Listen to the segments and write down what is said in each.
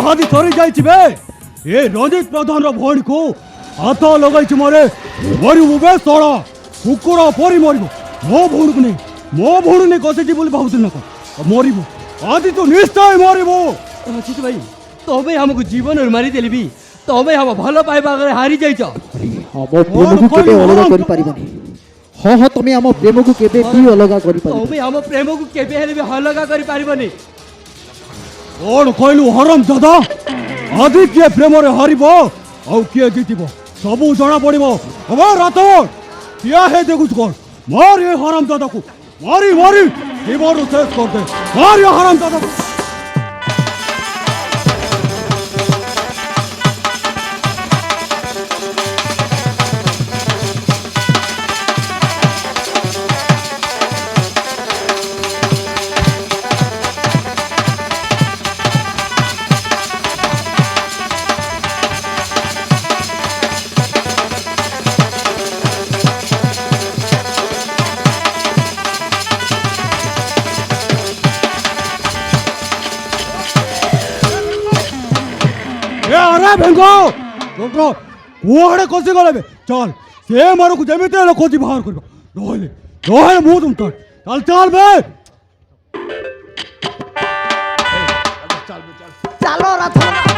हाथी थरी जाए ये रंजित प्रधान भौणी को हाथ लगे मारे मरबे सड़ा कुकुर परी मर मो भौणी को नहीं मो भौणी नहीं कसे बोली भावुल ना मरब आदि तो निश्चय मरब रंजित भाई तबे हमको जीवन मारी देली भी तबे हम भल पाइबा हारी जाइछ हाँ हाँ तुम आम प्रेम को केबे भी अलग कर तबे हम प्रेम को केबे हेले भी अलग कर पारिबनी कौन कहलु हरम दादा आदि किए प्रेम रे हारिब आउ किए जीतिब सबू जना पड़िबो अब रात किया है देखुछ कौन मार ये हरम दादा को मारी मारी जीवन शेष कर दे मार ये हरम दादा को अरे भेंगो कुआड़े कसी गले चल से मारो को जमीते हेले खोजी बाहर कर रोहले रोहले मुंह तुम चल चल बे चलो रथ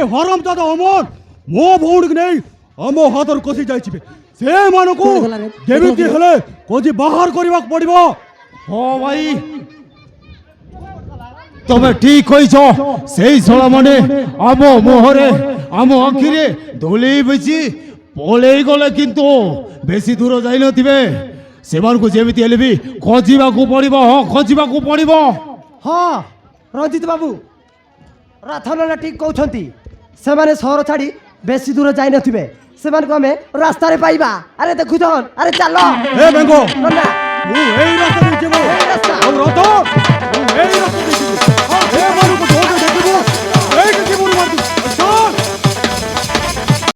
हरम दादा अमन मो भौणी नहीं आम हाथ कसी जाइए से मान को जेमिति हेले कोजी बाहर करबा पड़िबो हाँ भाई तबे ठीक होइछो सेई सोला माने आम मोहरे आम आखिरे धोली बची पले गले किंतु बेसी दूर जाई नथिबे सेमान को जेमिति हेले भी खोजिबा को पड़िबो हां खोजिबा को पड़िबो हाँ रंजित बाबू राथन ठीक कहते से माने सहर छाड़ी बेसी दूर जाई नथिबे से को हमें रास्ता रे पाइबा अरे देखु अरे चलो ए बेंगो मु एई रास्ता रे जेबो और रतो